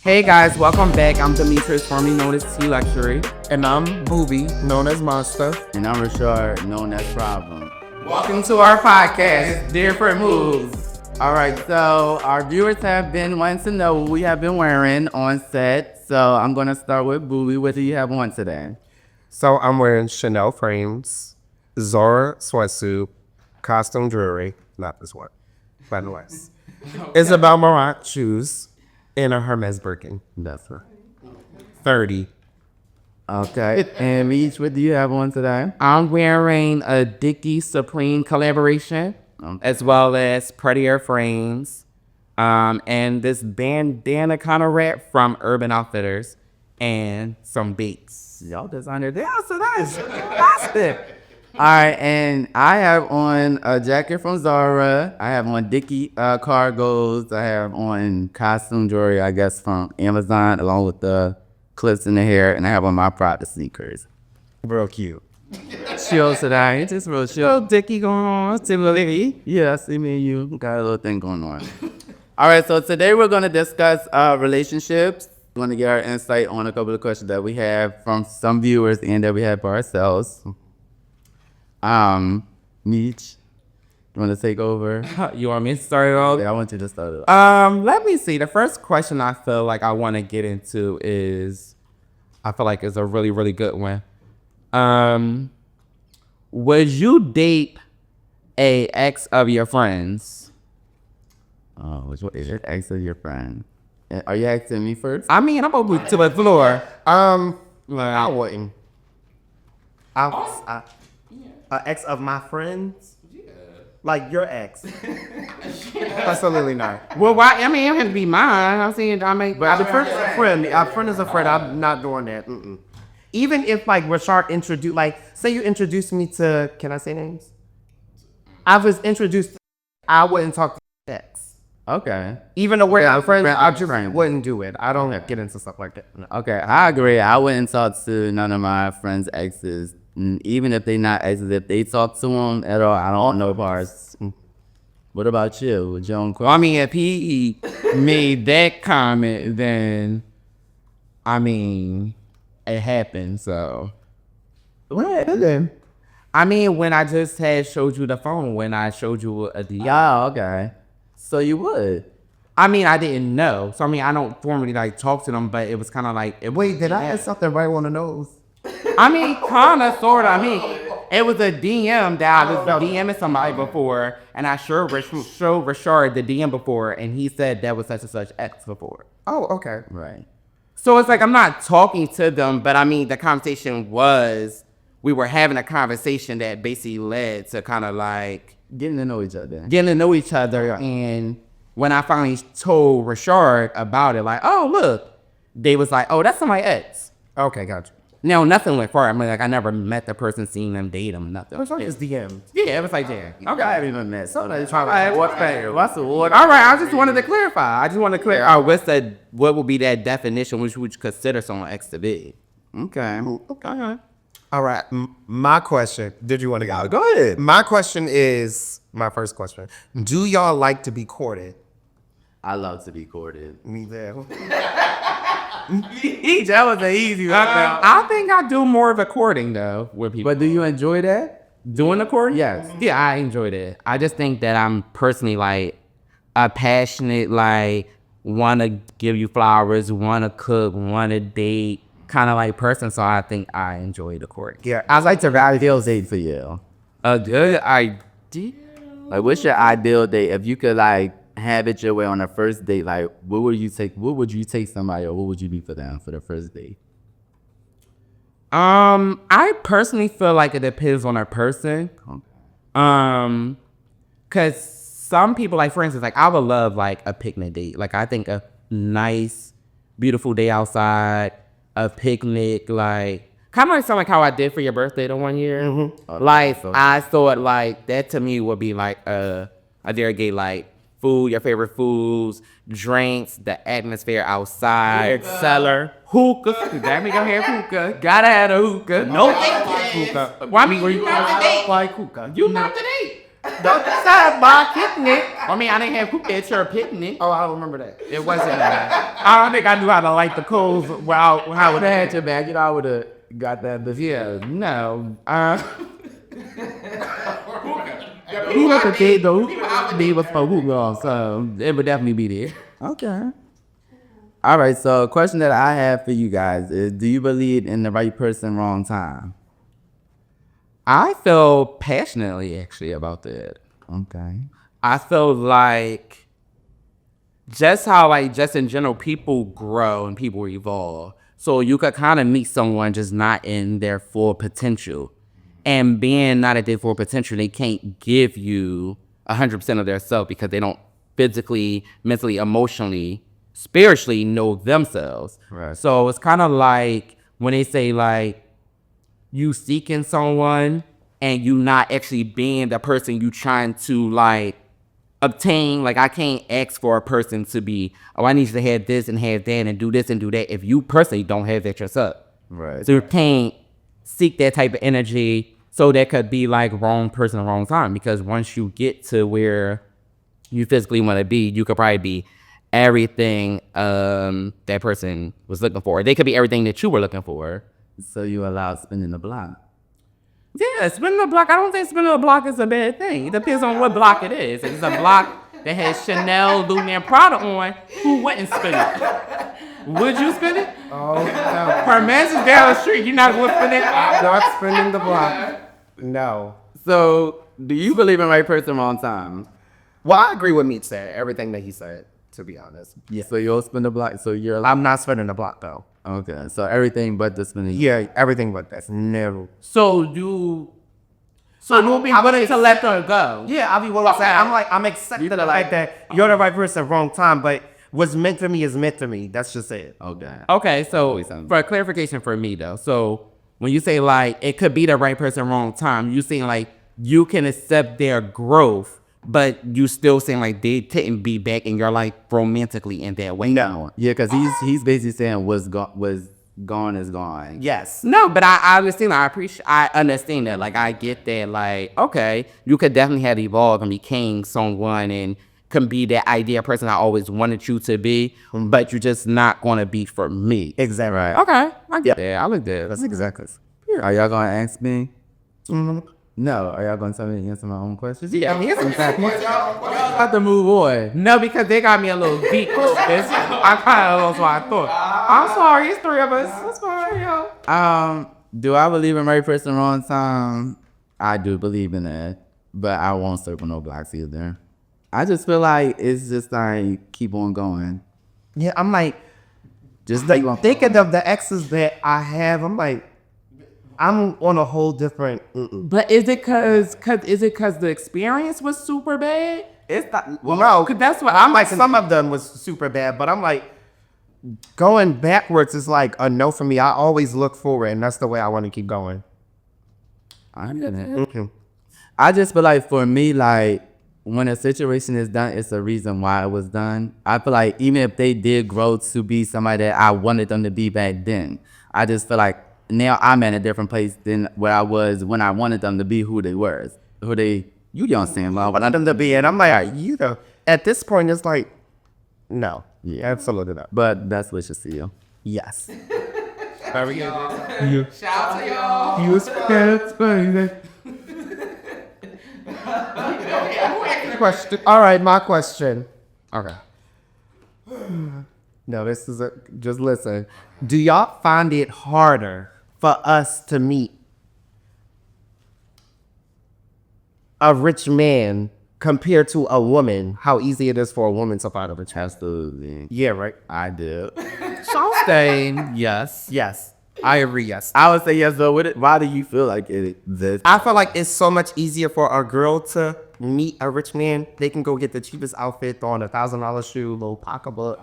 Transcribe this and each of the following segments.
Hey guys, welcome back. I'm Demetrius, formerly known as T Luxury. And I'm Booby, known as Monster. And I'm Rashard, known as Problem. Welcome to our podcast, Different Moves. All right, so our viewers have been wanting to know what we have been wearing on set. So I'm going to start with Booby. What do you have on today? So I'm wearing Chanel frames, Zara sweatsuit, costume jewelry, not this one, but less. Isabel Marant shoes, and a Hermes Birkin. That's right. 30. Okay, and Meech, what do you have on today? I'm wearing a Dickie Supreme collaboration, as well as Prettier Frames, and this bandana kind of wrap from Urban Outfitters, and some Beats. Y'all designed it. Yeah, so that's fantastic. All right, and I have on a jacket from Zara. I have on Dickie cargos. I have on costume jewelry, I guess, from Amazon, along with the clips in the hair. And I have on my private sneakers. Real cute. Chill today. It's just real chill. Little Dickie going on, similarly. Yeah, I see me and you got a little thing going on. All right, so today we're going to discuss relationships. We're going to get our insight on a couple of questions that we have from some viewers and that we have for ourselves. Meech, you want to take over? You want me to start it off? Yeah, I want you to start it off. Let me see. The first question I feel like I want to get into is, I feel like it's a really, really good one. Would you date a ex of your friends? Oh, which one is it? Ex of your friend. Are you asking me first? I mean, I'm open to the floor. I wouldn't. An ex of my friends? Yeah. Like your ex? Absolutely not. Well, why? I mean, it can be mine. I'm saying, I mean, But a friend is a friend. A friend is a friend. I'm not doing that. Mm-mm. Even if like Rashard introduced, like, say you introduced me to, can I say names? I was introduced, I wouldn't talk to ex. Okay. Even though we're friends, I just friend. wouldn't do it. I don't get into stuff like that. No. Okay, I agree. I wouldn't talk to none of my friends' exes. Even if they not exes, if they talk to them at all, I don't know bars. What about you? With your own well, I mean, if he made that comment, then, I mean, it happened, so. What? Then? I mean, when I just had showed you the phone, when I showed you a DM. Yeah, okay. So you would? I mean, I didn't know. So, I mean, I don't formally, like, talk to them, but it was kind of like. Wait, did I ask something right on the nose? I mean, kind of, sort of. I mean, it was a DM that I was DMing somebody before, and I showed Rashard the DM before, and he said that was such and such ex before. Oh, okay. Right. So it's like I'm not talking to them, but I mean, the conversation was, we were having a conversation that basically led to kind of like Getting to know each other. getting to know each other. And when I finally told Rashard about it, like, oh, look, they was like, oh, that's my ex. Okay, gotcha. No, nothing went far. I mean, like, I never met the person, seen them, date them, nothing. It's just DM. Yeah, it was like, yeah. Okay, I haven't even met. So that's Alright, what's the what? All right, I just wanted to clarify. What would be that definition which would you consider someone ex to be? Okay. Okay. All right. My question. Did you want to go? Go ahead. My question is, my first question. Do y'all like to be courted? I love to be courted. Me there. That was an easy one. I think I do more of a courting, though, with people. But do you enjoy that? Doing the courting? Yes. Yeah, I enjoyed it. I just think that I'm personally, like, a passionate, like, want to give you flowers, want to cook, want to date, kind of like person. So I think I enjoy the courting. Yeah. I'd like to ideal date for you. A good idea. Like, what's your ideal date? If you could, like, have it your way on a first date, like, what would you take somebody, or what would you be for them for the first date? I personally feel like it depends on a person. Cause some people, like, for instance, like, I would love like a picnic date. Like, I think a nice, beautiful day outside, a picnic, like kind of like something like how I did for your birthday the one year. Mm-hmm. Like, I thought like that to me would be like a derogate, like food, your favorite foods, drinks, the atmosphere outside, cellar, hookah. That me go have hookah. Gotta have a hookah. No hookah. Why me? You not the date? Like hookah. You not the date. Sidebar picnic. I mean, I didn't have cookie at your picnic. Oh, I don't remember that. It wasn't that. I don't think I knew how to light the coals while I would have had your back. You know, I would have got that. But Yeah, no. he was a kid though. He was for hookah, so It would definitely be there. okay. All right. So, a question that I have for you guys is: do you believe in the right person, wrong time? I feel passionately actually about that. Okay. I feel like just how like just in general people grow and people evolve. So you could kind of meet someone just not in their full potential. And being not at their full potential, they can't give you 100% of their self because they don't physically, mentally, emotionally, spiritually know themselves. Right. So it's kind of like when they say like you seeking someone and you not actually being the person you trying to like obtain. Like I can't ask for a person to be, oh, I need you to have this and have that and do this and do that if you personally don't have that yourself. Right. So you can't seek that type of energy. So that could be like wrong person, wrong time. Because once you get to where you physically want to be, you could probably be everything that person was looking for. They could be everything that you were looking for. So you allowed spinning the block. Yeah, spinning a block. I don't think spinning a block is a bad thing. It depends on what block it is. If it's a block that has Chanel, Louis, and Prada on, who wouldn't spin it? Would you spin it? Oh, no. For Manchester down the street, you're not going to spin it? Not spinning the block. No. So, do you believe in right person, wrong time? Well, I agree with Meat said. Everything that he said, to be honest. Yeah. So you'll spin the block. So you're I'm not spinning the block, though. okay. So everything but the spinning. Yeah, everything but that. No. So you'll be willing to let her go. Yeah, I'll be willing to say, I'm accepting the fact that you're the right person, wrong time, but what's meant for me is meant for me. That's just it. Okay. Okay, so Wait, something. for clarification for me though, so when you say like it could be the right person, wrong time, you saying like you can accept their growth, but you still saying like they couldn't be back in your life romantically in that way. No. Yeah, because he's basically saying what's gone is gone. Yes. No, but I understand. I understand that. Like I get that. Like okay, you could definitely have evolved and became someone and can be that ideal person I always wanted you to be, but you're just not gonna be for me. Exactly. Right. Okay, I get that. I like that. That's exactly. Are y'all gonna ask me? Mm-hmm. No. Are y'all gonna tell me to answer my own questions? Yeah, I mean, it's exactly. Got to move on. No, because they got me a little beat. I kind of lost what I thought. I'm sorry, it's three of us. That's fine, yo. Do I believe in right person, wrong time? I do believe in that, but I won't circle no blocks either. I just feel like it's just like keep on going. Yeah, I'm like, Just keep on. thinking of the exes that I have, I'm like, I'm on a whole different. But is it cause the experience was super bad? It's not. Well, no, Cause that's what I'm like, some of them was super bad, but I'm like, going backwards is like a no for me. I always look forward, and that's the way I want to keep going. I get it. Mm-hmm. I just feel like for me, like when a situation is done, it's a reason why it was done. I feel like even if they did grow to be somebody that I wanted them to be back then, I just feel like now I'm at a different place than where I was when I wanted them to be who they were. You don't understand, love. I want them to be, and I'm like, you know, at this point, it's like, no, yeah, absolutely not. But that's what you see you. Yes. Shout out to y'all. You question. All right, my question. Okay. No, this is just listen. Do y'all find it harder for us to meet a rich man compared to a woman? How easy it is for a woman to find a rich man? Absolutely. Yeah, right. I do. So I'm saying yes. Yes. I agree. Yes. I would say yes, though. Why do you feel like this? I feel like it's so much easier for a girl to meet a rich man. They can go get the cheapest outfit, throw on $1,000 shoe, little pocketbook,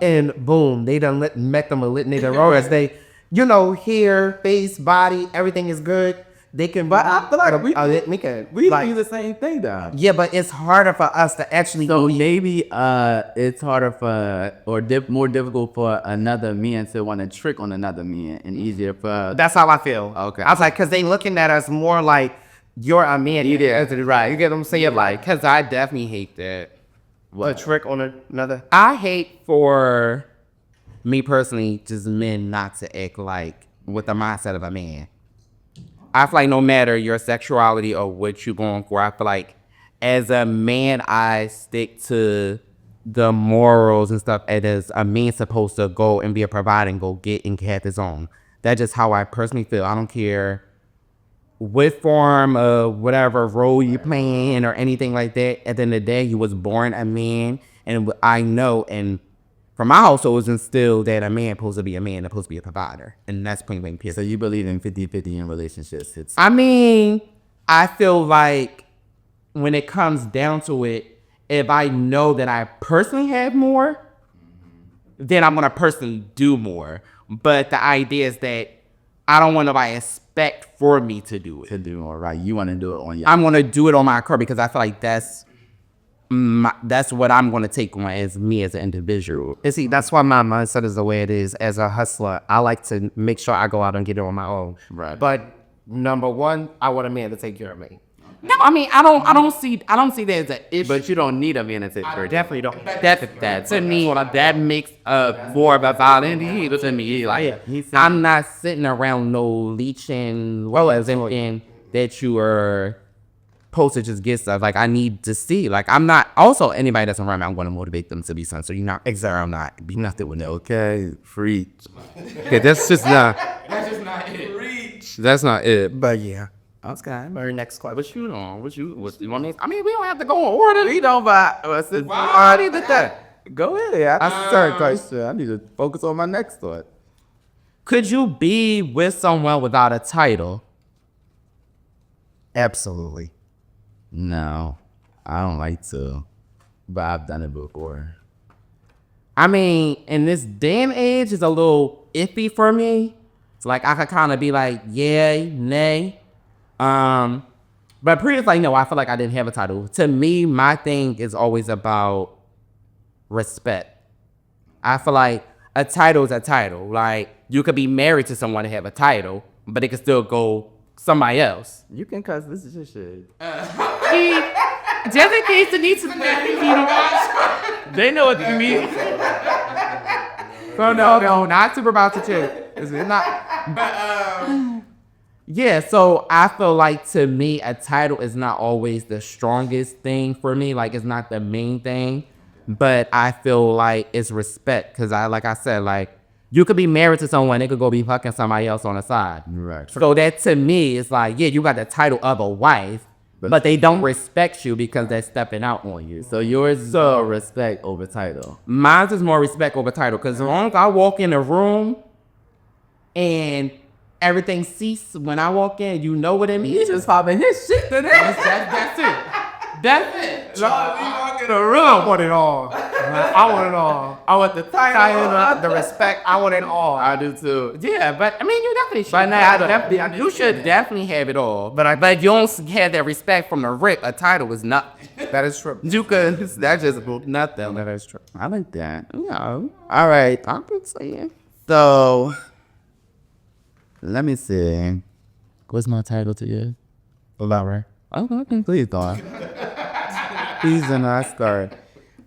and boom, they done met them a litany of as they, you know, hair, face, body, everything is good. They can, But I feel like we like, do the same thing, though. yeah, but it's harder for us to actually. So maybe it's harder more difficult for another man to want to trick on another man, and easier for. That's how I feel. Okay. I was like, because they looking at us more like you're a man. You did right. You get what I'm saying? Like Because I definitely hate that. a trick on another. I hate for me personally, just men not to act like with the mindset of a man. I feel like no matter your sexuality or what you're going for, I feel like as a man, I stick to the morals and stuff as a man supposed to go and be a provider and go get and have his own. That's just how I personally feel. I don't care what form of whatever role you playing or anything like that. At the end of the day, you was born a man, and I know, and from my household, it's instilled that a man supposed to be a man, supposed to be a provider, and that's point blank period. So you believe in 50-50 in relationships? It's I mean, I feel like when it comes down to it, if I know that I personally have more, then I'm gonna personally do more. But the idea is that I don't want nobody to expect for me to do it. to do all right. You want to do it on your. I'm gonna do it on my own because I feel like that's what I'm gonna take on as me as an individual. And see, that's why my mindset is the way it is. As a hustler, I like to make sure I go out and get it on my own. Right. But number one, I want a man to take care of me. No, I mean I don't see that as an issue. But you don't need a man to take care I of definitely don't. That to me, that makes more of a validity to me. Like I'm not sitting around no leeching, well as in that you are supposed to just get stuff. Like I need to see. Like I'm not. Also, anybody that's around me, I'm going to motivate them to be something. So you're not exactly. I'm not be nothing with no. Okay, free. Okay, that's just not. That's not it. But yeah. Okay. Very next question. What you doing? What you want? I mean, we don't have to go in order. We don't buy. What's this? I need that. Go ahead. That's the third question. I need to focus on my next thought. Could you be with someone without a title? Absolutely. No, I don't like to, but I've done it before. I mean, in this day and age, it's a little iffy for me. It's like I could kind of be like, yay, nay. But previous, like, no, I feel like I didn't have a title. To me, my thing is always about respect. I feel like a title is a title. Like, you could be married to someone and have a title, but it could still go somebody else. You can cuss. This is your shit. Just in case the needs to they know what you mean. So no, not super about to chill. It's not. Yeah, so I feel like to me, a title is not always the strongest thing for me. Like it's not the main thing, but I feel like it's respect because like I said, like you could be married to someone, they could go be fucking somebody else on the side. Right. So that to me is like, yeah, you got the title of a wife, but they don't respect you because they're stepping out on you. So yours is respect over title. Mine's is more respect over title because as long as I walk in a room and everything ceases when I walk in, you know what it means. He's just popping his shit today. That's it. That's it. I want it all. I want it all. I want the title, the respect. I want it all. I do too. Yeah, but I mean, you definitely should. But now, you should definitely have it all. But if you don't have that respect from the rip, a title is nothing. That is true. You could. That's just nothing. That is true. I like that. You know, All right. I'm just saying. So let me see. What's my title to you? Lover. Okay, please don't. Please do not start.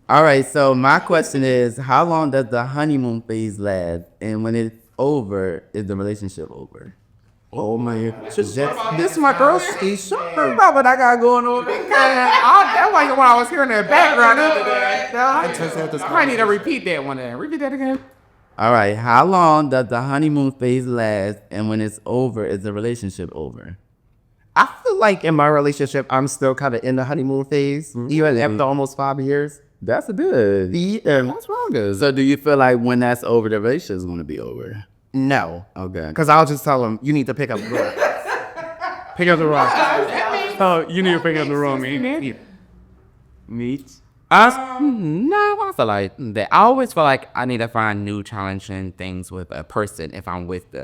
All right, so my question is, how long does the honeymoon phase last? And when it's over, is the relationship over? Oh man. This is my girl. She's sure about what I got going on. That's why when I was hearing that background, I might need to repeat that one. Repeat that again. All right, how long does the honeymoon phase last? And when it's over, is the relationship over? I feel like in my relationship, I'm still kind of in the honeymoon phase, even after almost 5 years. That's good. Yeah. What's wrong with it? So do you feel like when that's over, the relationship is going to be over? No. Okay. Because I'll just tell him, you need to pick up the room. Pick up the room. Oh, you need to pick up the room. Meet? No, I feel like that. I always feel like I need to find new challenging things with a person if I'm with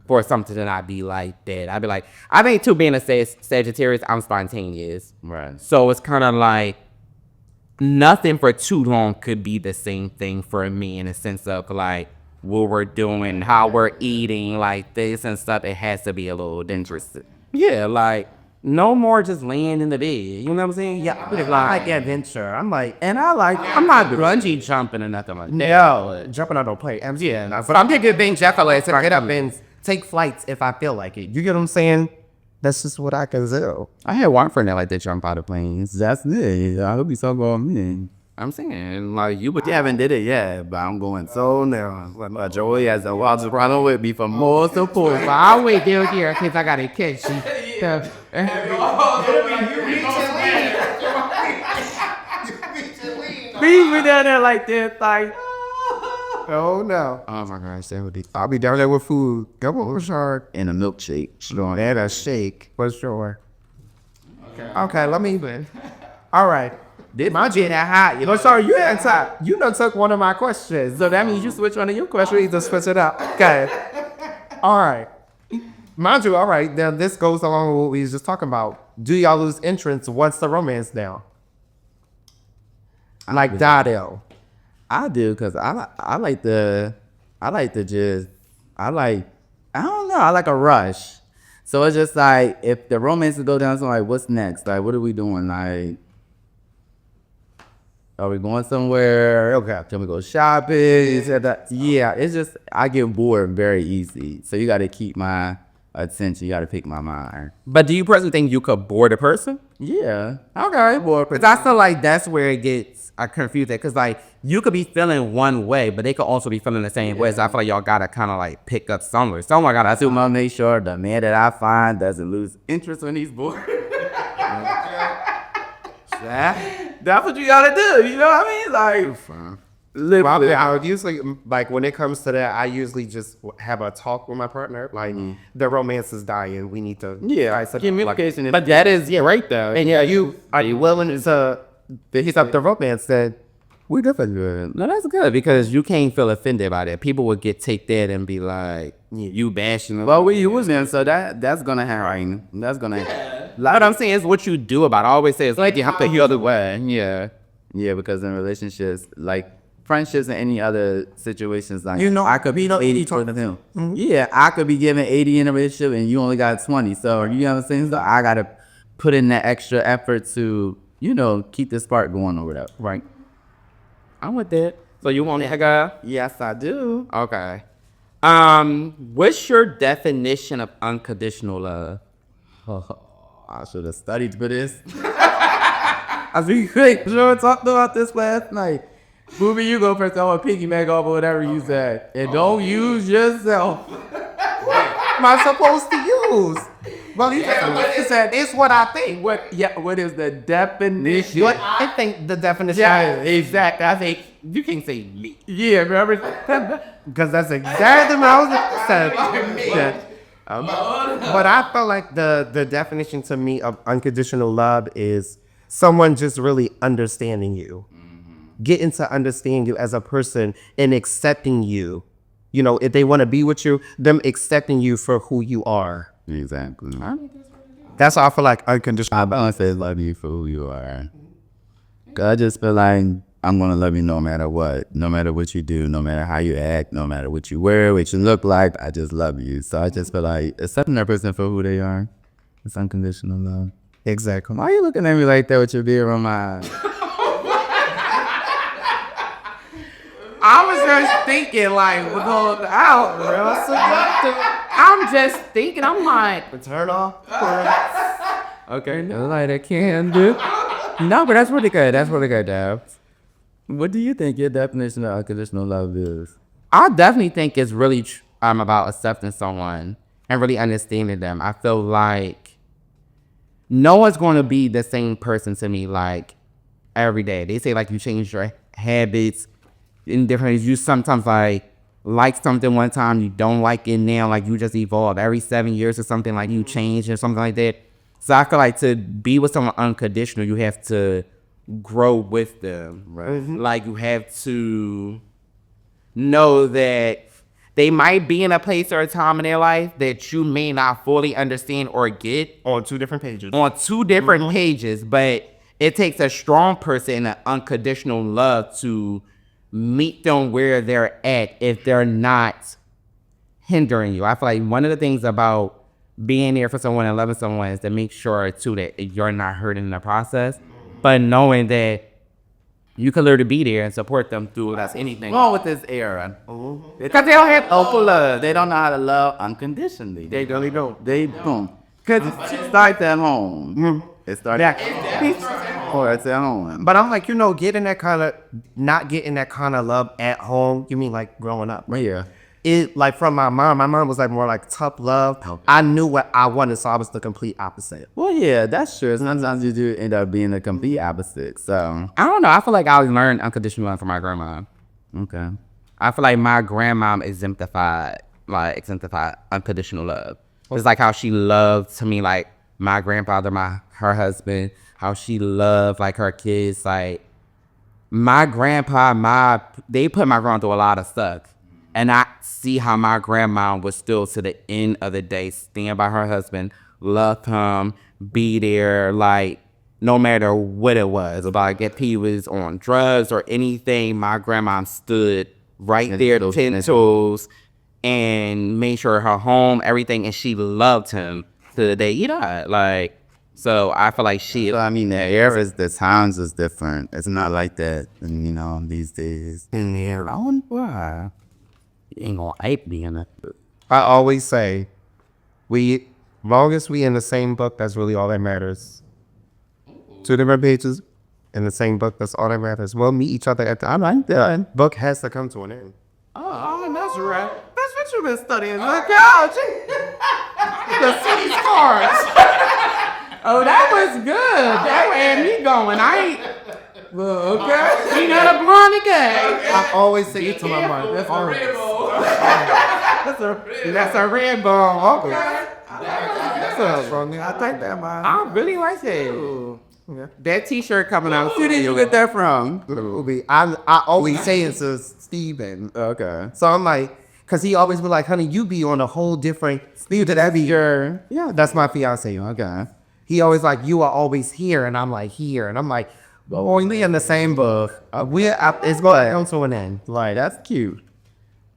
for something that I'd be like that. I'd be like, I think too, being a Sagittarius, I'm spontaneous. Right. So it's kind of like nothing for too long could be the same thing for me in a sense of like what we're doing, how we're eating, like this and stuff. It has to be a little interesting. Yeah, like no more just laying in the bed. You know what I'm saying? Yeah, I like adventure. I'm like, And I'm not grungy jumping or nothing like that. no, jumping on no plane. Yeah, but I'm taking things Jackalas and I get up and take flights if I feel like it. You get what I'm saying? That's just what I can do. I had one friend that like to jump out of planes. That's it. I hope you so going me. I'm saying, like, you would You haven't did it yet, but I'm going so now. Like Joey has a wild running with me for more support. But I'll wait down here in case I gotta catch you. Leave me down there like this, like. Oh no. Oh my gosh, that would be. I'll be down there with food. Come on, Rashard. And a milkshake. And a shake for sure. Okay, let me win. All right. Did my jet that hot? You know, Rashard, you had time. You done took one of my questions. So that means you switch one of your questions. You just switch it up. Okay. All right. Mind you, all right. Now this goes along with what we was just talking about. Do y'all lose interest once the romance down? Like Dado. I do because I like I don't know, I like a rush. So it's just like if the romances go down, so like what's next? Like what are we doing? Like are we going somewhere? Okay, can we go shopping? Yeah, it's just I get bored very easy. So you gotta keep my attention, you gotta pick my mind. But do you personally think you could bore the person? Yeah. Okay, bored. Because I feel like that's where it gets confused. Because like you could be feeling one way, but they could also be feeling the same way. So I feel like y'all gotta kind of like pick up somewhere. Someone gotta I still make sure the man that I find doesn't lose interest when he's bored. That's what you gotta do. You know what I mean? Like, I usually, like, when it comes to that, I usually just have a talk with my partner. Like, the romance is dying. We need to. communication. But that is, right though. And yeah, are you willing to hit up the romance then? We definitely. No, that's good because you can't feel offended by that. People would get take that and be like, you bashing them. Well, we use them, so that's gonna happen. That's gonna. What I'm saying is what you do about it. I always say it's like you have to heal the way. Yeah, because in relationships, like friendships and any other situations, like I could be 80 toward him. Yeah, I could be giving 80 in a relationship and you only got 20. So you know what I'm saying? So I gotta put in that extra effort to keep the spark going or whatever. Right. I'm with that. So you want that girl? Yes, I do. Okay. What's your definition of unconditional love? I should have studied for this. I was quick. Sure, talked about this last night. Booby, you go first. I want to piggyback off of whatever you said. And don't use yourself. What am I supposed to use? Well, you said it's what I think. What is the definition? What I think the definition is. Exactly. I think you can say me. Yeah, remember? Because that's exactly what I was saying. But I felt like the definition to me of unconditional love is someone just really understanding you, getting to understand you as a person and accepting you. If they want to be with you, them accepting you for who you are. Exactly. That's how I feel like unconditional. I balance say love you for who you are. 'Cause I just feel like I'm gonna love you no matter what you do, no matter how you act, no matter what you wear, what you look like. I just love you. So I just feel like accepting that person for who they are. It's unconditional love. Exactly. Why are you looking at me like that with your beard on my eyes? I was just thinking, like, what's going out, bro? I'm just thinking, I'm like, Turn off. okay, no. Like I can do. No, but that's really good. That's really good, Dad. What do you think your definition of unconditional love is? I definitely think it's really about accepting someone and really understanding them. I feel like no one's going to be the same person to me like every day. They say like you change your habits in different. You sometimes like something one time, you don't like it now. Like you just evolve every 7 years or something. Like you change or something like that. So I feel like to be with someone unconditional, you have to grow with them. Right. Like you have to know that they might be in a place or a time in their life that you may not fully understand or get On two different pages. pages, but it takes a strong person and an unconditional love to meet them where they're at if they're not hindering you. I feel like one of the things about being there for someone and loving someone is to make sure too that you're not hurting in the process, but knowing that you can learn to be there and support them through that's anything. Wrong with this era. Because they don't have open love. They don't know how to love unconditionally. They really don't. They don't. Because it starts at home. It starts or it's at home. But I'm like, not getting that kind of love at home. You mean like growing up? But yeah. It like from my mom. My mom was like more like tough love. Okay. I knew what I wanted, so I was the complete opposite. Well, yeah, that's true. Sometimes you do end up being the complete opposite. So, I don't know. I feel like I learned unconditional love from my grandma. okay. I feel like my grandmom exemplified unconditional love. It's like how she loved to me, like my grandfather, her husband, how she loved like her kids. Like my grandpa, they put my grandma through a lot of stuff. And I see how my grandma was still to the end of the day stand by her husband, love him, be there, like no matter what it was. Like if he was on drugs or anything, my grandma stood right there, 10 toes, and made sure her home, everything, and she loved him to the day he died. Like, so I feel like So, I mean, the times is different. It's not like that, these days. in there. I wonder why. You ain't gonna ape me in it. I always say, long as we in the same book, that's really all that matters. 2 different pages in the same book, that's all that matters. We'll meet each other at the end. The book has to come to an end. Oh, that's right. That's what you've been studying. Look out. The city's cards. Oh, that was good. That had me going. I ain't. Well, okay. You know the blonde again. I always say it to my mom. That's all right. That's a red ball. Okay. That's a wrong. I think that, man. I really like that. Yeah. That T-shirt coming out. Where did you get that from? I always say it to Steven. Okay. So I'm like, because he always be like, honey, you be on a whole different Steve, that be your, yeah, that's my fiance. Okay. He always like, you are always here. And I'm like, here. And I'm like, well, only in the same book. It's going to come to an end. Like, that's cute.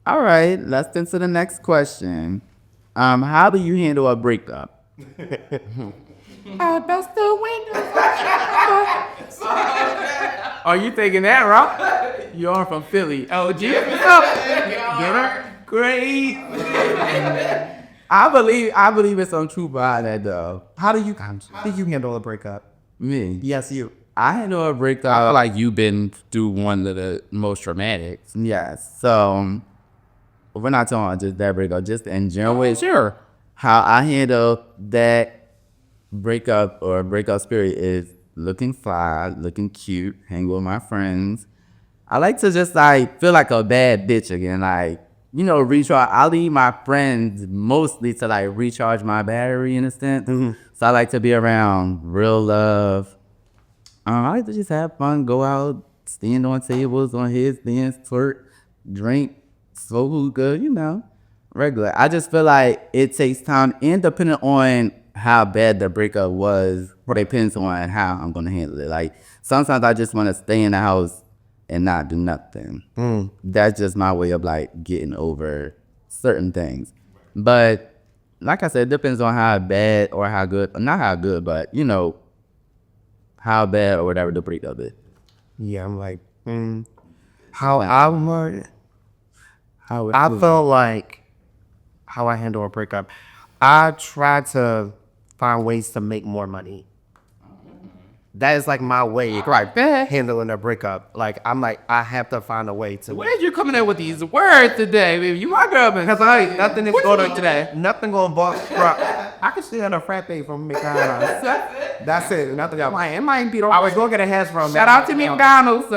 All right, let's into the next question. How do you handle a breakup? Bust the windows. Are you thinking that, Rob? You are from Philly. Oh, G. What's up? Get her? Great. I believe it's some truth behind that, though. How do you handle a breakup? Me? Yes, you. I handle a breakup. I feel like you've been through one of the most traumatic. Yes. So, we're not talking about just that breakup, just in general. Sure. How I handle that breakup or breakup spirit is looking fly, looking cute, hang with my friends. I like to just feel like a bad bitch again, recharge. I leave my friends mostly to recharge my battery in a sense. Mm-hmm. So I like to be around real love. I like to just have fun, go out, stand on tables, on his, dance, flirt, drink, smoke hookah, regular. I just feel like it takes time, and depending on how bad the breakup was, it depends on how I'm gonna handle it. Like sometimes I just want to stay in the house and not do nothing. That's just my way of getting over certain things. But like I said, it depends on how bad or how good, not how good, but how bad or whatever the breakup is. Yeah, I'm like, I feel like how I handle a breakup. I try to find ways to make more money. That is my way handling a breakup. I'm like, I have to find a way to. Where'd you coming in with these words today, baby? You my girl, man. Because nothing is going to today. Nothing going to bust. I can still have a frappe from McDonald's. That's it. Nothing else. It might be. I was going to get a hash from. Shout out to McDonald's.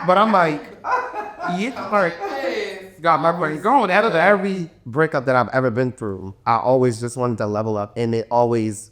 But I'm like, got my brain going. Out of every breakup that I've ever been through, I always just wanted to level up, and it always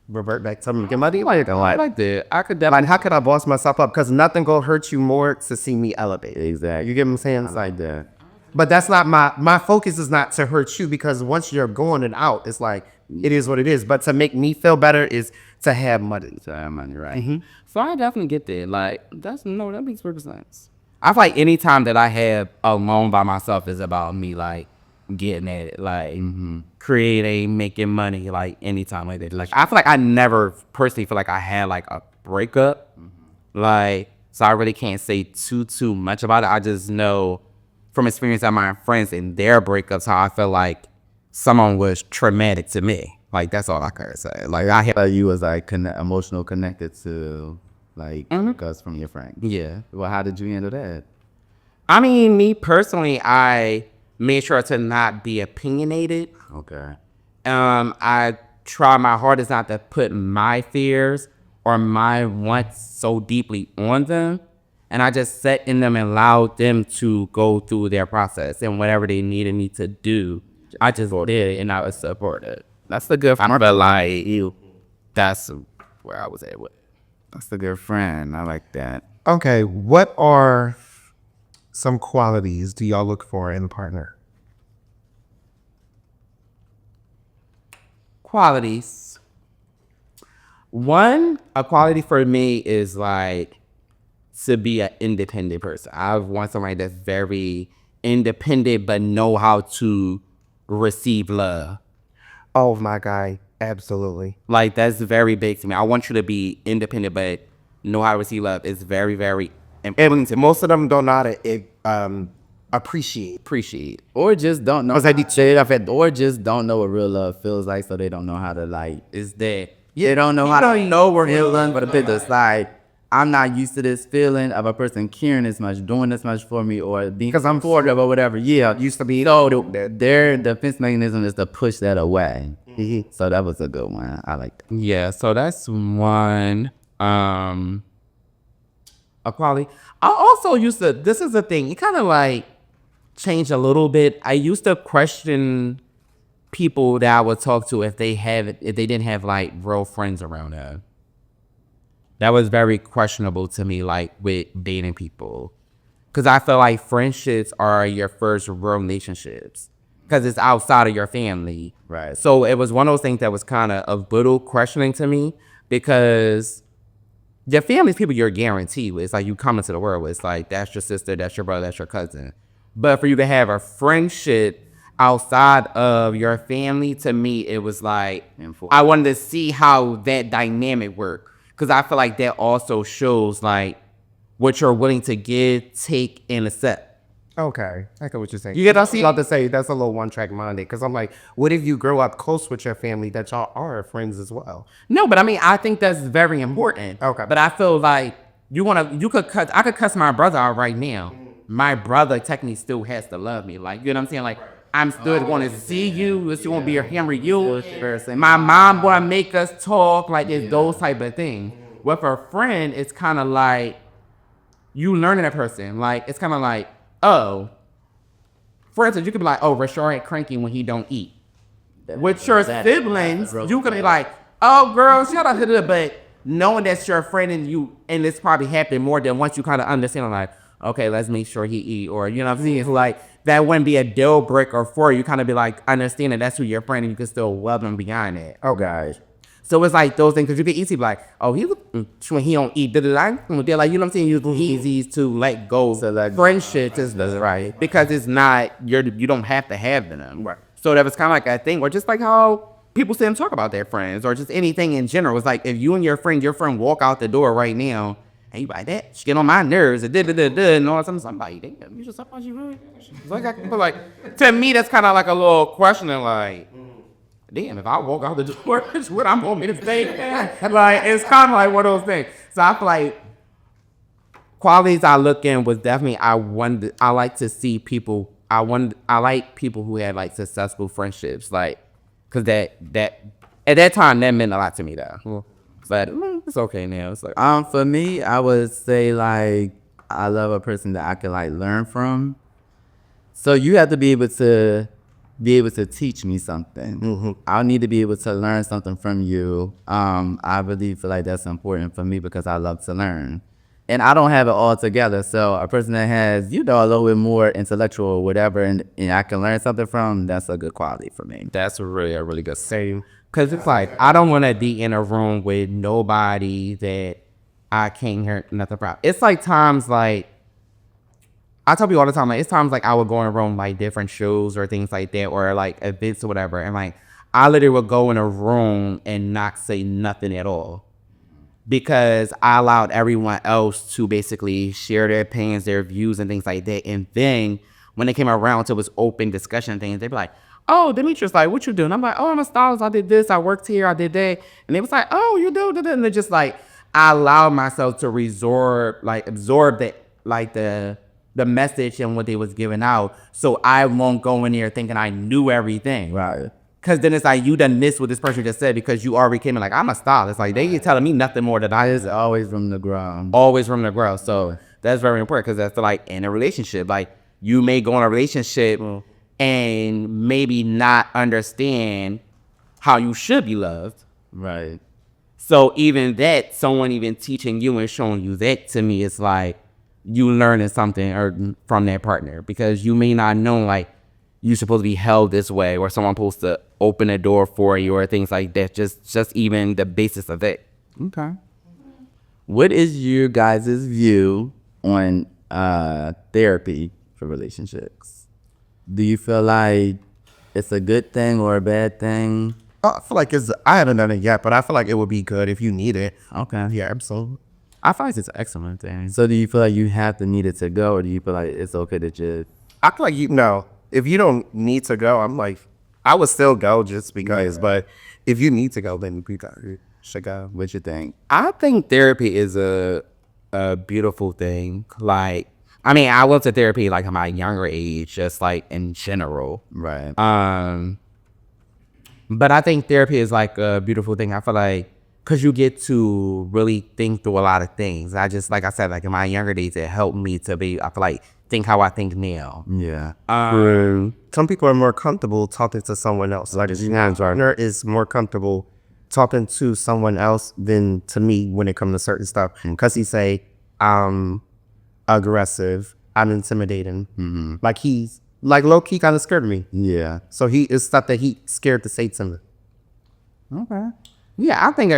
revert back to get money. I like that. I could definitely. How could I boss myself up? Because nothing gonna hurt you more to see me elevate. Exactly. You get what I'm saying? It's like that. But that's not my focus is not to hurt you, because once you're going and out, it's like it is what it is. But to make me feel better is to have money. To have money, right? Mm-hmm. So I definitely get that. That makes perfect sense. I feel like anytime that I have alone by myself is about me, getting at it, like creating, making money, like anytime like that. Like I feel like I never personally feel like I had like a breakup, like so I really can't say too much about it. I just know from experience of my friends and their breakups how I feel like someone was traumatic to me. Like that's all I can say. Like I had, You was like emotional connected to like breakups from your friends. yeah. Well, how did you handle that? I mean, me personally, I made sure to not be opinionated. Okay. I try my hardest not to put my fears or my wants so deeply on them. And I just sat in them and allowed them to go through their process and whatever they needed me to do. I just did and I was supported. That's the good part. But like you, that's where I was at with. That's a good friend. I like that. Okay, what are some qualities do y'all look for in a partner? Qualities. One, a quality for me is like to be an independent person. I want somebody that's very independent but know how to receive love. Oh my guy, absolutely. Like that's very big to me. I want you to be independent but know how to receive love. It's very, very important to me. Most of them don't know how to appreciate. Appreciate. Or just don't know. Because I did say that. Or just don't know what real love feels like, so they don't know how to like. Is that They don't know how to know what real love, but a bit that's like. I'm not used to this feeling of a person caring this much, doing this much for me, or being Because I'm supportive or whatever. Yeah, used to be so their defense mechanism is to push that away. So that was a good one. I like that. yeah, so that's one a quality. I also used to, this is the thing, it kind of like changed a little bit. I used to question people that I would talk to if they didn't have like real friends around them. That was very questionable to me, like with dating people. Cause I feel like friendships are your first real relationships. Cause it's outside of your family. Right. So it was one of those things that was kind of a little questioning to me because your family's people you're guaranteed with. It's like you come into the world with. It's like that's your sister, that's your brother, that's your cousin. But for you to have a friendship outside of your family, to me, it was like I wanted to see how that dynamic worked. Because I feel like that also shows like what you're willing to give, take, and accept. okay. I get what you're saying. You get what I'm I was about to say that's a little one-track minded because I'm like, what if you grow up close with your family that y'all are friends as well? No, but I mean, I think that's very important. Okay. But I feel like I could cuss my brother out right now. My brother technically still has to love me. Like, you know what I'm saying? Like, I'm still going to see you. It's going to be a Henry you. My mom going to make us talk. Like, it's those type of things. With a friend, it's kind of like you learning a person. Like, it's kind of like, oh, for instance, you could be like, oh, Rashard ain't cranky when he don't eat. With your siblings, you could be like, oh, girl, shut up. But knowing that's your friend and it's probably happened more than once you kind of understand, like, okay, let's make sure he eat. Or, you know what I'm saying? It's like, that wouldn't be a deal breaker for you. Kind of be like, understand that that's who your friend and you can still love them behind it. Oh, guys. So it's like those things, because you can easily be like, oh, when he don't eat, they're like, you know what I'm saying? It's easy to let go. So like Friendship is right. Because it's not, you don't have to have them. Right. So that was kind of like a thing, or just like how people sit and talk about their friends, or just anything in general. It's like, if you and your friend walk out the door right now, and you like, that shit on my nerves, and and all something, somebody, damn, you just talk about you really? Like, to me, that's kind of like a little questioning, like, damn, if I walk out the door, it's what I'm going to say. Like, it's kind of like one of those things. So I feel like qualities I look in was definitely, I like to see people, I like people who had like successful friendships, like, cause that at that time that meant a lot to me though. But it's okay now. It's like, for me, I would say like I love a person that I can like learn from. So you have to be able to teach me something. I'll need to be able to learn something from you. I really feel like that's important for me because I love to learn. And I don't have it all together. So a person that has, a little bit more intellectual or whatever, and I can learn something from, that's a good quality for me. that's a really good same. Cause it's like, I don't want to be in a room with nobody that I can't hear nothing about. It's like times like, I tell people all the time, like, it's times like I would go in a room, like different shows or things like that, or like events or whatever, and like I literally would go in a room and not say nothing at all because I allowed everyone else to basically share their opinions, their views, and things like that. And then when it came around to it was open discussion things, they'd be like, "Oh, Demetrius, like, what you doing?" I'm like, "Oh, I'm a stylist. I did this. I worked here. I did that." And they was like, "Oh, you do that." And they're just like, I allowed myself to absorb that, like the message and what they was giving out, so I won't go in there thinking I knew everything. Right. Cause then it's like you done missed what this person just said because you already came in like I'm a stylist. Like they ain't telling me nothing more than I is It's always from the ground. always from the ground. So that's very important because that's like in a relationship. Like you may go in a relationship and maybe not understand how you should be loved. Right. So even that, someone even teaching you and showing you that, to me, it's like you learning something or from that partner because you may not know like you're supposed to be held this way or someone supposed to open a door for you or things like that. Just even the basis of it. Okay. What is your guys' view on therapy for relationships? Do you feel like it's a good thing or a bad thing? I feel like I haven't done it yet, but I feel like it would be good if you need it. Okay. Yeah, absolutely. I find it's an excellent thing. So do you feel like you have to need it to go, or do you feel like it's okay to just? I feel like if you don't need to go, I'm like, I would still go just because. But if you need to go, then you should go. What you think? I think therapy is a beautiful thing. Like, I mean, I went to therapy like at my younger age, just like in general. Right. But I think therapy is like a beautiful thing. I feel like because you get to really think through a lot of things. I just, like I said, like in my younger days, it helped me to be, I feel like, think how I think now. Yeah. Some people are more comfortable talking to someone else. Like his partner is more comfortable talking to someone else than to me when it comes to certain stuff. Because he say, I'm aggressive, I'm intimidating. Like he's like low key kind of scared of me. Yeah. So it's stuff that he scared to say to me. Okay. Yeah, I think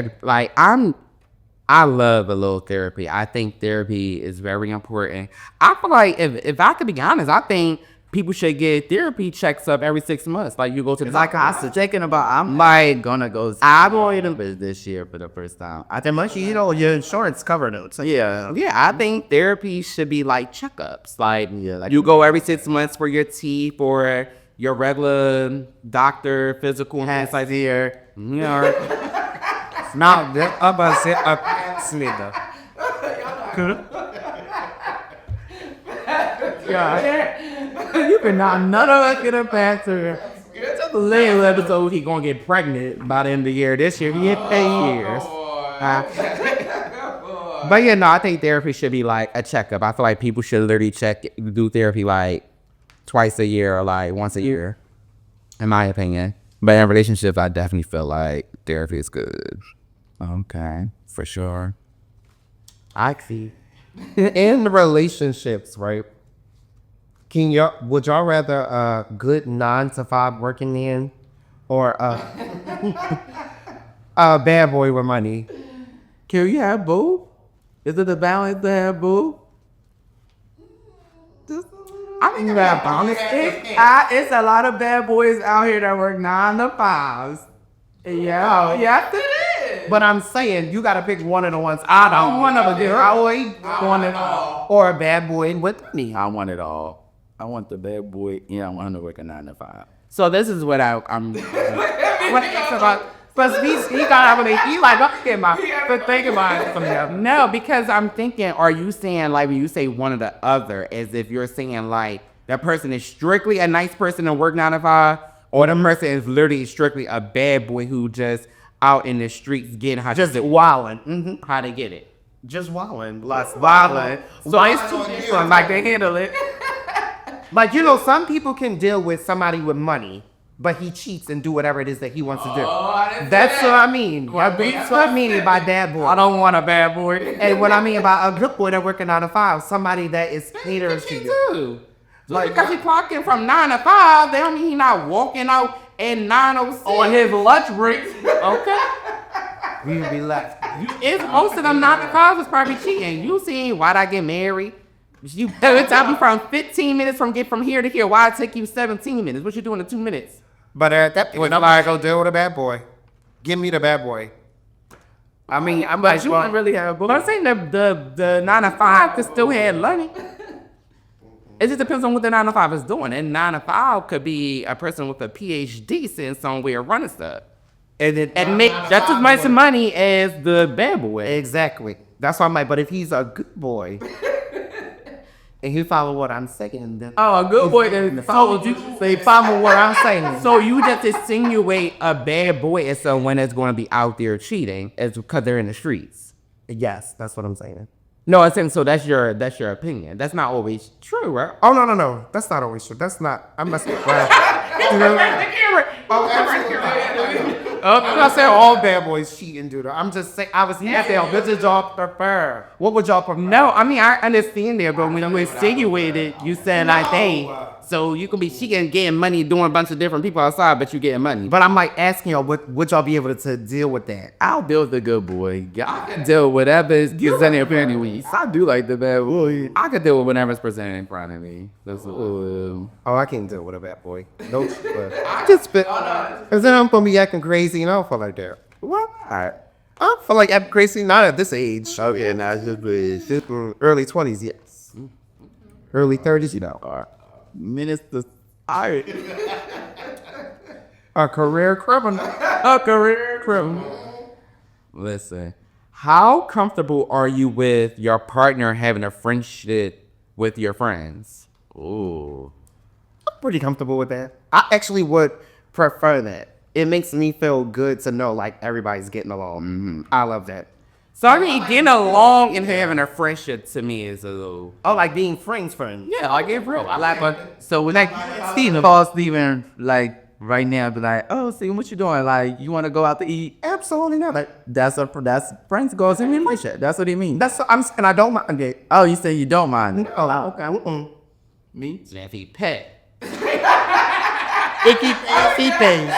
I love a little therapy. I think therapy is very important. I feel like if I could be honest, I think people should get therapy checks up every 6 months. Like you go to the Like I was thinking about, I'm like gonna go. I'm going to this year for the first time. I think much your insurance covered it. So Yeah. Yeah, I think therapy should be like checkups. Like, Yeah, like- you go every 6 months for your teeth or your regular doctor, physical, and things like that. You know, now I'm about to say Slither. you cannot none of us get a pastor. Just a little episode, he gonna get pregnant by the end of the year. This year, he had 10 years. But yeah, no, I think therapy should be like a checkup. I feel like people should literally do therapy like twice a year or like once a year, in my opinion. But in relationships, I definitely feel like therapy is good. Okay. For sure. I see. In relationships, right? Would y'all rather a good 9 to 5 working man or a bad boy with money? Can you have both? Is it a balance to have both? I think about balance. It's a lot of bad boys out here that work 9 to 5s. Yeah, yeah, it is. But I'm saying you gotta pick one of the ones. I don't want a good boy or a bad boy with money. I want it all. I want the bad boy. Yeah, I want to work a 9 to 5. So this is what I'm. What it's about? But he got he like okay, but think about it from there. No, because I'm thinking, are you saying like when you say one or the other, as if you're saying like that person is strictly a nice person and work 9 to 5, or the person is literally strictly a bad boy who just out in the streets getting how Just wilding. how to get it. Just wilding. Less violent. So it's too different. Like they handle it. Like, some people can deal with somebody with money, but he cheats and do whatever it is that he wants to do. That's what I mean. That's what I mean by bad boy. I don't want a bad boy. And what I mean by a good boy that working 9 to 5, somebody that is catering to you. Too. Like, because he clocking from 9 to 5, that don't mean he not walking out at 9:06 On his lunch break. Okay. We would be left. It's most of them 9 to 5s was probably cheating. You seen Why'd I Get Married? You it's I'm from 15 minutes from here to here. Why it take you 17 minutes? What you doing in 2 minutes? But at that point, I'm like, go deal with a bad boy. Give me the bad boy. I mean, I'm like, But you wouldn't really have. But I'm saying the 9 to 5 could still have money. It just depends on what the 9 to 5 is doing. And 9 to 5 could be a person with a PhD sitting somewhere running stuff. And make just as much money as the bad boy. exactly. That's why I'm like, but if he's a good boy and he follow what I'm saying, then Oh, a good boy that told you. they follow what I'm saying. So you just insinuate a bad boy as someone that's going to be out there cheating, as because they're in the streets. Yes, that's what I'm saying. No, I'm saying so. That's your opinion. That's not always true, right? Oh no, that's not always true. That's not. I'm not saying. I'm not saying all bad boys cheat and do that. I'm just saying. I was asking, which did y'all prefer? What would y'all prefer? No, I mean I understand that, but when you insinuated, you said like, hey, so you can be cheating, getting money, doing a bunch of different people outside, but you getting money. But I'm like asking y'all, would y'all be able to deal with that? I'll deal with the good boy. I can deal with whatever is presented in front of me. I do like the bad boy. I could deal with whatever's presented in front of me. That's Oh, I can't deal with a bad boy. Nope. I just spit. Cause then I'm gonna be acting crazy, and I don't feel like that. Why not? I feel like acting crazy, not at this age. Okay, now it's just Early 20s, yes. Early 30s, you know. Minister. Alright. A career criminal. a career criminal. Listen, how comfortable are you with your partner having a friendship with your friends? Ooh. I'm pretty comfortable with that. I actually would prefer that. It makes me feel good to know like everybody's getting along. I love that. So I mean, getting along and having a friendship to me is a little. Oh, like being friends. Yeah, I get real. I like, but So when like Steven call Steven like right now, be like, oh Steven, what you doing? Like, you want to go out to eat? Absolutely not. That's friends goes in relationship. That's what he means. And I don't mind it. Oh, you say you don't mind? Oh, okay. Me? Snappy pet. Icky passy face.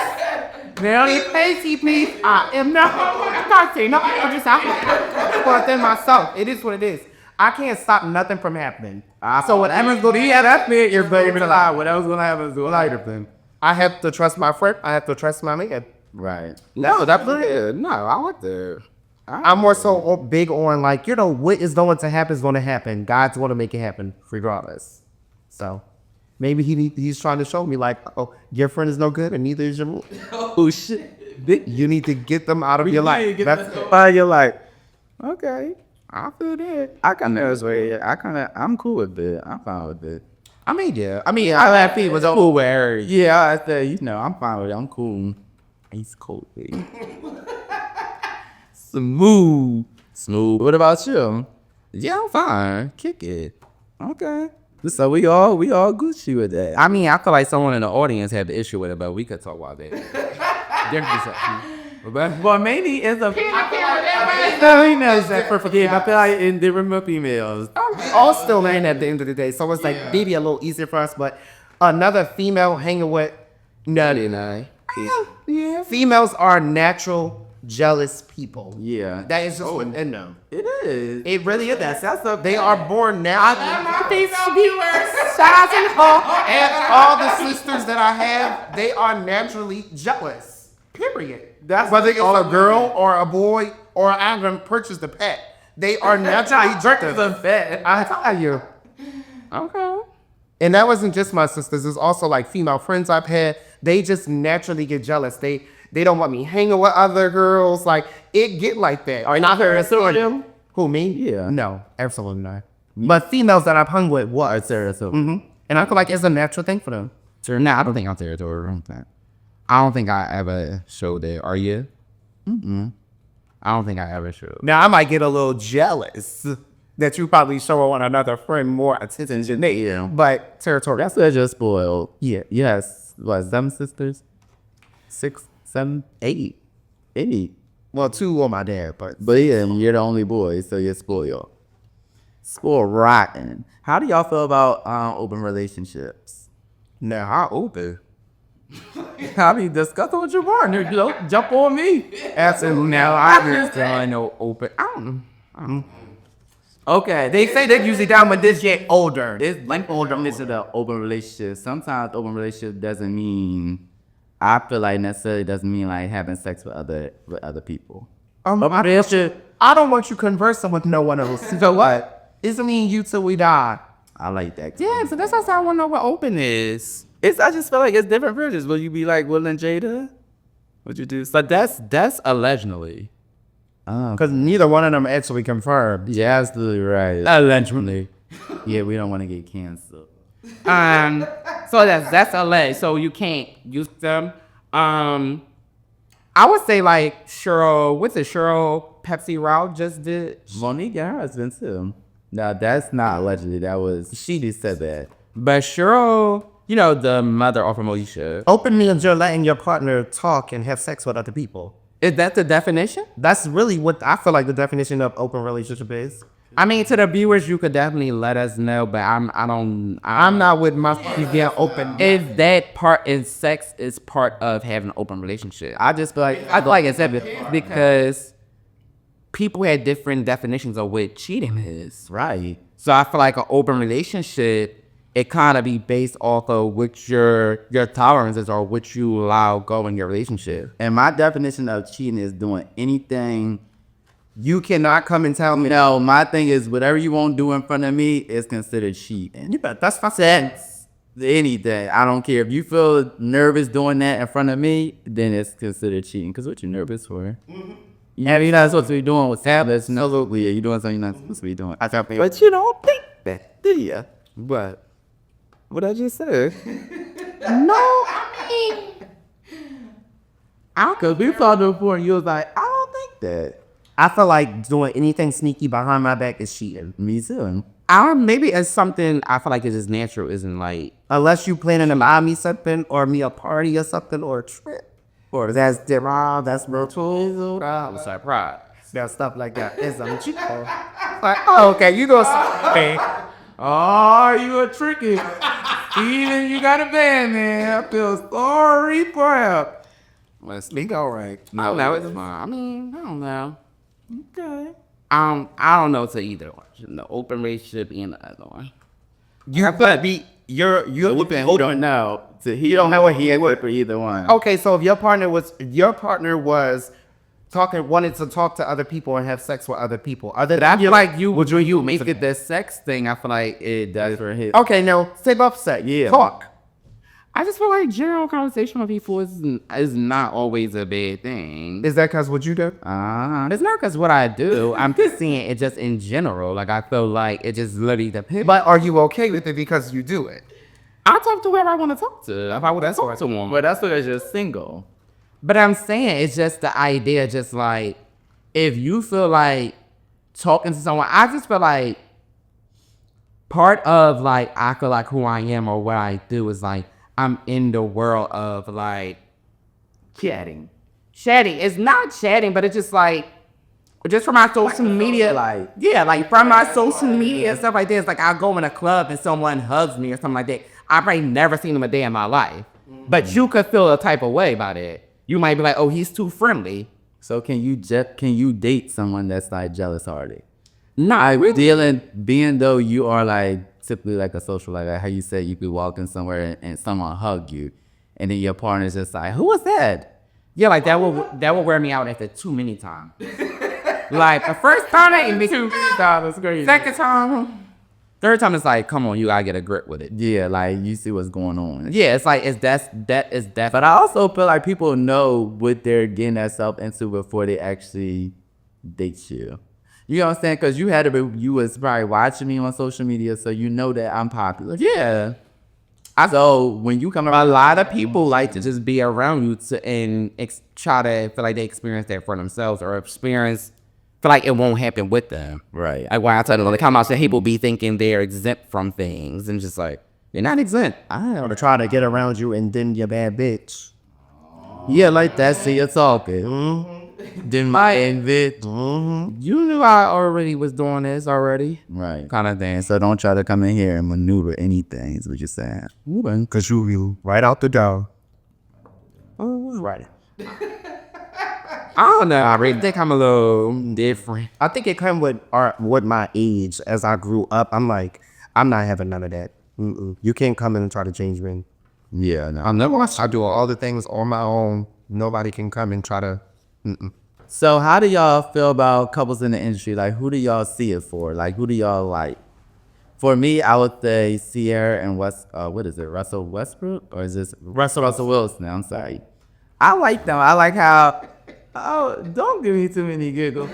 Very pasty, please. I am not. I'm just out. Within myself, it is what it is. I can't stop nothing from happening. So whatever's going to be, that's me. You're baby alive. Whatever's going to happen is going to happen. I have to trust my friend. I have to trust my man. Right. No, that's good. No, I like that. I'm more so big on like, what is going to happen. God's going to make it happen regardless. So maybe he's trying to show me like, oh, your friend is no good and neither is your. Oh shit. You need to get them out of your life. That's Why you're like, okay, I feel that. I'm cool with it. I'm fine with it. I mean, yeah. I mean, I have people cool where. Yeah, I say, I'm fine with it. I'm cool. He's cool, baby. Smooth. What about you? Yeah, I'm fine. Kick it. Okay. So we all Gucci with that. I mean, I feel like someone in the audience had the issue with it, but we could talk about that. But maybe it's a. No, he knows that for forgive. I feel like in different females. all still men at the end of the day. So it's like maybe a little easier for us, but another female hanging with 99. Yeah. Females are natural jealous people. Yeah. That is just and no. It is. It really is. That's the they are born naturally. And all the sisters that I have, they are naturally jealous. Period. That's whether it's a girl or a boy or I'm gonna purchase the pet. They are naturally jealous. The vet. I tell you. Okay. And that wasn't just my sisters. It's also like female friends I've had. They just naturally get jealous. They don't want me hanging with other girls. Like it get like that. Or not her. Who me? Yeah. No, absolutely not. But females that I've hung with was. So. And I feel like it's a natural thing for them. Sure, nah, I don't think I'm territorial. I don't think I ever showed it. Are you? I don't think I ever showed. Now I might get a little jealous that you probably show on another friend more attention than they do. But territorial. That's what just spoiled. Yeah. Yes. What, 7 sisters? 6, 7, 8. 8. Well, 2 on my dad, but Yeah, you're the only boy, so you're spoiled. Spoiled rotten. How do y'all feel about open relationships? now how open? I mean, discuss it with your partner. You know, jump on me. Absolutely. Now I just don't know open. I don't know. Okay, They say they're usually down when this get older. it's like older into the open relationship. Sometimes open relationship doesn't mean. I feel like necessarily doesn't mean like having sex with other people. But my relationship, I don't want you conversing with no one else. So what? It's me and you till we die. I like that. Yeah, so that's also I want to know what open is. It's I just feel like it's different versions. Will you be like Will and Jada? Would you do? But that's allegedly. Because neither one of them actually confirmed. Yeah, absolutely right. Allegedly. Yeah, we don't want to get canceled. So that's alleged. So you can't use them. I would say like Cheryl, what's it? Cheryl Pepsi Rao just did. Monique and her husband too. No, that's not allegedly. That was she just said that. But Cheryl, you know, the mother of Moesha. Openly and you're letting your partner talk and have sex with other people. Is that the definition? That's really what I feel like the definition of open relationship is. I mean, to the viewers, you could definitely let us know, but I'm not with my being open. If that part in sex is part of having an open relationship, I just feel like it's evident because people had different definitions of what cheating is. Right. So I feel like an open relationship, it kind of be based off of what your tolerances or what you allow go in your relationship. And my definition of cheating is doing anything. You cannot come and tell me, no, my thing is whatever you won't do in front of me is considered cheating. You bet that's my sense. Anything. I don't care. If you feel nervous doing that in front of me, then it's considered cheating. Because what you nervous for? Yeah, you're not supposed to be doing what's happening. No, yeah, you're doing something you're not supposed to be doing. But you don't think that, do you? What? What I just said? Because we talked before and you was like, I don't think that. I feel like doing anything sneaky behind my back is cheating. Me too. Maybe it's something I feel like it's just natural, isn't like Unless you planning to buy me something or me a party or something or a trip. Or that's different. That's virtual. I'm sorry, pride. There's stuff like that. It's a cheat code. Like, oh, okay, you go something. Oh, you a tricky. Even you got a band, man. I feel sorry for him. Let's think all right. No, No, it's fine. I mean, I don't know. Okay. I don't know to either one. The open relationship and the other one. You have to be you're Who don't know. So he don't know what he ain't with for either one. okay. So if your partner was wanted to talk to other people and have sex with other people, other I than feel like you make it the sex thing. I feel like it does for his. okay, now save up sex. Yeah. Talk. I just feel like general conversation with people is not always a bad thing. Is that because what you do? It's not because what I do. I'm just saying it just in general. Like I feel like it just literally depends. But are you okay with it because you do it? I talk to whoever I want to talk to. If I would talk to one. But that's because you're single. But I'm saying it's just the idea, just like if you feel like talking to someone, I just feel like part of like I feel like who I am or what I do is like I'm in the world of like Chatting. chatting. It's not chatting, but it's just like just from my social media, like- yeah, like from my social media and stuff like this. Like I'll go in a club and someone hugs me or something like that. I've probably never seen them a day in my life, but you could feel a type of way about it. You might be like, oh, he's too friendly. So can you date someone that's like jealous hearted? Nah, Being though you are like typically like a social, like how you said you could walk in somewhere and someone hug you, and then your partner's just like, who was that? yeah, like that will wear me out after too many times. Like the first time that it be too many times, it's crazy. Second time, third time it's like, come on, you gotta get a grip with it. Yeah, like you see what's going on. Yeah, it's like that is that. But I also feel like people know what they're getting themselves into before they actually date you. You know what I'm saying? Because you was probably watching me on social media, so you know that I'm popular. Yeah. So when you come A around, lot of people like to just be around you try to feel like they experience that for themselves or feel like it won't happen with them. right? Like why I tell them, they come out and people be thinking they're exempt from things and just like, they're not exempt. Or to try to get around you and then you're bad bitch. Yeah, like that. See, you're talking. Then my invite. You knew I already was doing this already. Right. Kind of thing. So don't try to come in here and maneuver anything. Is what you're saying. Because you right out the door. Right. I don't know. I really think I'm a little different. I think it came with my age. As I grew up, I'm like, I'm not having none of that. You can't come in and try to change me. Yeah, no. I do all the things on my own. Nobody can come and try to. So how do y'all feel about couples in the industry? Like, who do y'all see it for? Like, who do y'all like? For me, I would say Sierra and Russell Westbrook? Or is this Russell Wilson? I'm sorry. I like them. I like how, oh, don't give me too many giggles.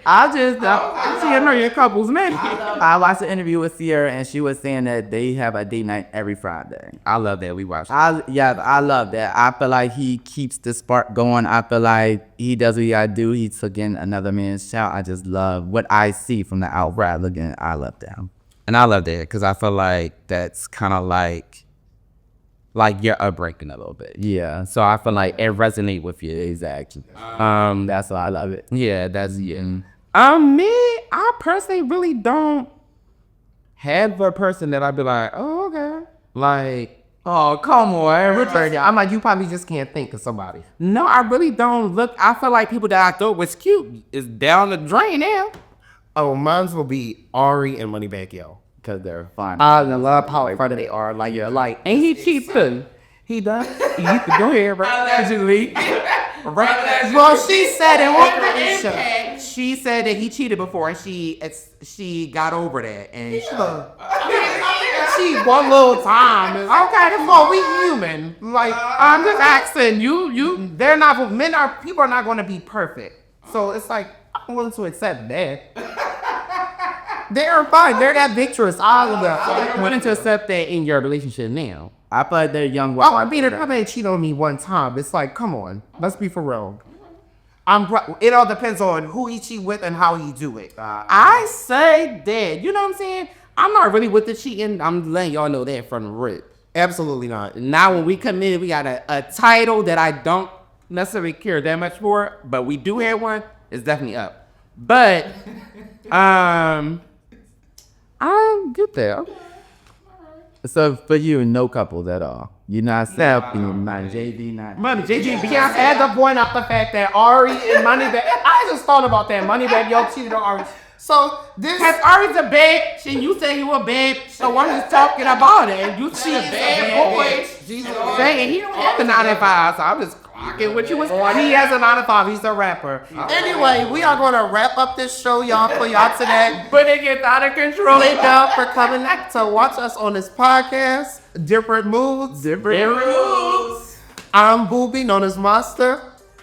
I know your couples, man. I watched an interview with Sierra and she was saying that they have a date night every Friday. I love that we watch. I love that. I feel like he keeps the spark going. I feel like he does what he gotta do. He took in another man's shout. I just love what I see from the outside looking. I love them. And I love that because I feel like that's kind of like your upbringing a little bit. Yeah. So I feel like it resonate with you. Exactly. That's why I love it. Yeah, that's yeah. Me, I personally really don't have a person that I'd be like, oh, okay. Like, Oh, come on, Richard. I'm like, you probably just can't think of somebody. no, I really don't look. I feel like people that I thought was cute is down the drain now. Oh, mine will be Ari and Moneybag Yo. Because they're fine. I love how in front of they are. Like, you're like, Ain't he cheap too? He does. He used to go ahead, right? Allegedly. well, she said in one She said that he cheated before, and she got over that, and she one little time. Okay, that's what we human. Like, I'm just asking you. people are not going to be perfect. So it's like, I'm willing to accept that. They are fine. They're that victorious. All of them. I'm willing to accept that in your relationship now. I feel like they're young. Oh, I mean, if they cheat on me one time, it's like, come on, let's be for real. It all depends on who he cheat with and how he do it. I say that. You know what I'm saying? I'm not really with the cheating. I'm letting y'all know that from the rip. Absolutely not. Now, when we come in, we got a title that I don't necessarily care that much for, but we do have one. It's definitely up. But, I get there. So for you, no couples at all. You're not selling, not JV, not. Money, JGB. I had to point out the fact that Ari and Moneybag. I just thought about that. Moneybag Yo cheated on Ari. So this. Because Ari's a bitch, and you say he was a bitch, so I'm just talking about it. You see a bad boy. Saying he don't have the 9 to 5, so I'm just clocking what you was. He has a 9 to 5. He's a rapper. Anyway, we are going to wrap up this show, y'all, for y'all today. But it gets out of control. Thank y'all for coming back to watch us on this podcast. Different moods. Different rules. I'm Booby, known as Monster.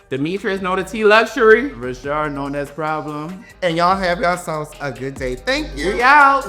Demetrius, know the T Luxury. Richard, known as Problem. And y'all have yourselves a good day. Thank you. We out.